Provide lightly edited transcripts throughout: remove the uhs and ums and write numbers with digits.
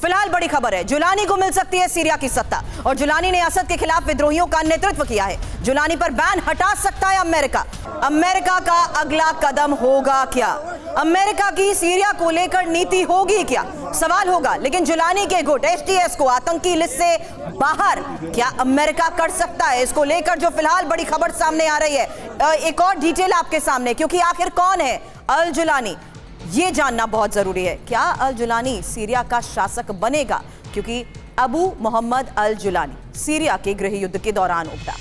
फिलहाल बड़ी खबर है, जुलानी को मिल सकती है सीरिया की सत्ता और जुलानी ने असद के खिलाफ विद्रोहियों का नेतृत्व किया है। जुलानी पर बैन हटा सकता है अमेरिका। अमेरिका का अगला कदम होगा क्या? अमेरिका की सीरिया को लेकर नीति होगी क्या? सवाल होगा। लेकिन जुलानी के गुट एचटीएस को आतंकी लिस्ट से बाहर क्या अमेरिका कर सकता है? इसको लेकर जो फिलहाल बड़ी खबर सामने आ रही है, एक और डिटेल आपके सामने, क्योंकि आखिर कौन है अल जुलानी, ये जानना बहुत जरूरी है। क्या अल जुलानी सीरिया का शासक बनेगा? क्योंकि अबू मोहम्मद अल जुलानी सीरिया के गृह युद्ध के दौरान उभरा।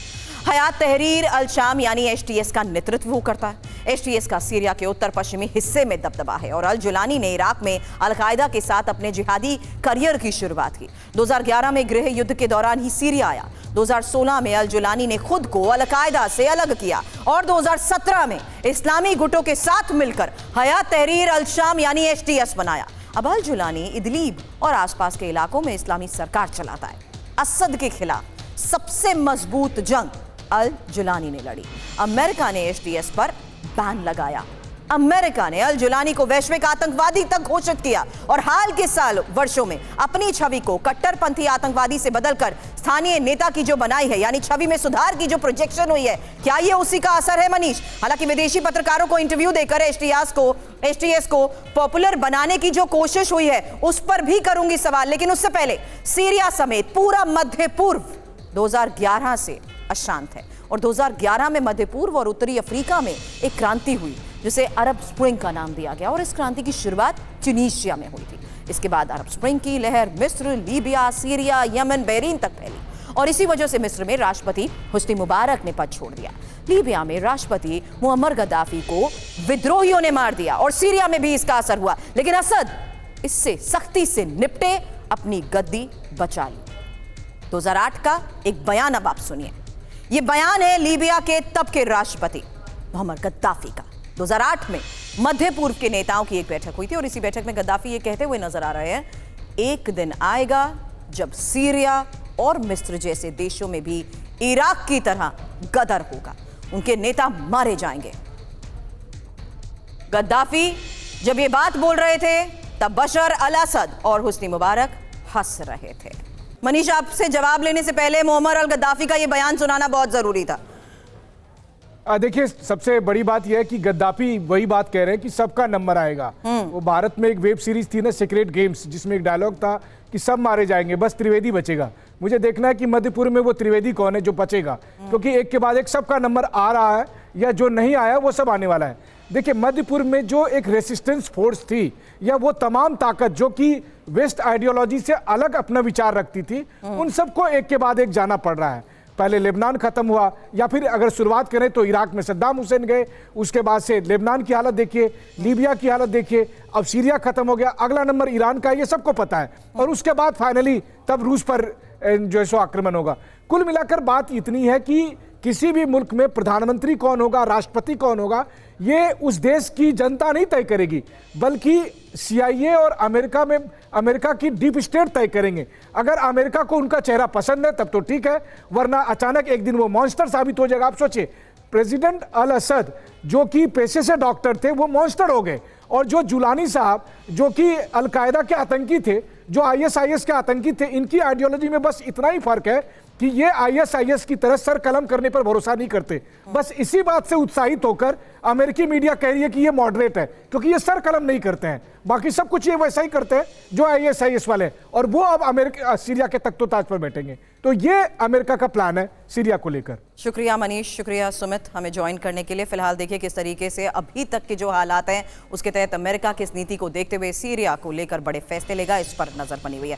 हयात तहरीर अल शाम यानी एचटीएस का नेतृत्व वो करता है। एचटीएस का सीरिया के उत्तर पश्चिमी हिस्से में दबदबा है और अल जुलानी ने इराक में अल-कायदा के साथ अपने जिहादी करियर की शुरुआत की। 2011 में गृह युद्ध के दौरान ही सीरिया आया। 2016 में अल जुलानी ने खुद को अल-कायदा से अलग किया और 2017 में इस्लामी गुटों के साथ मिलकर हयात तहरीर अल शाम यानी एचटीएस बनाया। अब अल जुलानी इदलीब और आसपास के इलाकों में इस्लामी सरकार चलाता है। असद के खिलाफ सबसे मजबूत जंग अल जुलानी ने लड़ी। अमेरिका ने एचटीएस पर बैन लगाया। अमेरिका ने अल जुलानी को वैश्विक आतंकवादी तक घोषित किया और हाल के वर्षों में अपनी छवि को कट्टरपंथी आतंकवादी से बदलकर स्थानीय नेता की जो बनाई है, यानी छवि में सुधार की जो प्रोजेक्शन हुई है, क्या ये उसी का असर है मनीष? हालांकि विदेशी पत्रकारों को इंटरव्यू देकर एचटीएस को पॉपुलर बनाने की जो कोशिश हुई है उस पर भी करूंगी सवाल, लेकिन उससे पहले सीरिया समेत पूरा मध्य पूर्व 2011 से अशांत है और 2011 में मध्य पूर्व और उत्तरी अफ्रीका में एक क्रांति हुई जिसे अरब स्प्रिंग का नाम दिया गया और इस क्रांति की शुरुआत ट्यूनीशिया में हुई थी। इसके बाद अरब स्प्रिंग की लहर मिस्र, लीबिया, सीरिया, यमन, बहरीन तक फैली और इसी वजह से मिस्र में राष्ट्रपति हुस्नी मुबारक ने पद छोड़ दिया। लीबिया में राष्ट्रपति मुअम्मर गद्दाफी को विद्रोहियों ने मार दिया और सीरिया में भी इसका असर हुआ, लेकिन असद इससे सख्ती से निपटे, अपनी गद्दी बचा ली। 2008 का एक बयान अब आप सुनिए। यह बयान है लीबिया के तब के राष्ट्रपति मुअम्मर गद्दाफी का। 2008 में मध्य पूर्व के नेताओं की एक बैठक हुई थी और इसी बैठक में गद्दाफी ये कहते हुए नजर आ रहे हैं, एक दिन आएगा जब सीरिया और मिस्र जैसे देशों में भी इराक की तरह गदर होगा, उनके नेता मारे जाएंगे। गद्दाफी जब ये बात बोल रहे थे तब बशर अल असद और हुस्नी मुबारक हंस रहे थे। मनीष, आपसे जवाब लेने से पहले मुअम्मर अल गद्दाफी का ये बयान सुनाना बहुत जरूरी था। देखिए, सबसे बड़ी बात यह है कि गद्दाफी वही बात कह रहे हैं कि सबका नंबर आएगा। वो भारत में एक वेब सीरीज थी ना, सीक्रेट गेम्स, जिसमें एक डायलॉग था कि सब मारे जाएंगे, बस त्रिवेदी बचेगा। मुझे देखना है कि मध्यपुर में वो त्रिवेदी कौन है जो बचेगा, क्योंकि एक के बाद एक सबका नंबर आ रहा है या जो नहीं आया वो सब आने वाला है। देखिए, मध्यपुर में जो एक रेसिस्टेंस फोर्स थी या वो तमाम ताकत जो कि वेस्ट आइडियोलॉजी से अलग अपना विचार रखती थी, उन सबको एक के बाद एक जाना पड़ रहा है। पहले लेबनान खत्म हुआ, या फिर अगर शुरुआत करें तो इराक में सद्दाम हुसैन गए, उसके बाद से लेबनान की हालत देखिए, लीबिया की हालत देखिए, अब सीरिया खत्म हो गया, अगला नंबर ईरान का, ये सबको पता है। और उसके बाद फाइनली तब रूस पर जो है सो आक्रमण होगा। कुल मिलाकर बात इतनी है कि किसी भी मुल्क में प्रधानमंत्री कौन होगा, राष्ट्रपति कौन होगा, ये उस देश की जनता नहीं तय करेगी, बल्कि CIA और अमेरिका की डीप स्टेट तय करेंगे। अगर अमेरिका को उनका चेहरा पसंद है तब तो ठीक है, वरना अचानक एक दिन वो मॉन्स्टर साबित हो जाएगा। आप सोचिए, प्रेसिडेंट अल असद जो कि पेशे से डॉक्टर थे वो मॉन्स्टर हो गए, और जो जुलानी साहब जो कि अल-कायदा के आतंकी थे, जो ISIS के आतंकी थे, इनकी आइडियोलॉजी में बस इतना ही फर्क है कि ये ISIS की तरह सर कलम करने पर भरोसा नहीं करते। बस इसी बात से उत्साहित होकर अमेरिकी मीडिया कह रही है कि ये मॉडरेट है, क्योंकि ये सर कलम नहीं करते हैं, बाकी सब कुछ ये वैसा ही करते हैं जो ISIS वाले, और वो अब सीरिया के तख्तो-ताज पर बैठेंगे। तो ये अमेरिका का प्लान है सीरिया को लेकर। शुक्रिया मनीष, शुक्रिया सुमित हमें ज्वाइन करने के लिए। फिलहाल देखिए किस तरीके से अभी तक के जो हालात हैं उसके तहत अमेरिका की इस नीति को देखते हुए सीरिया को लेकर बड़े फैसले लेगा, इस पर नजर बनी हुई है।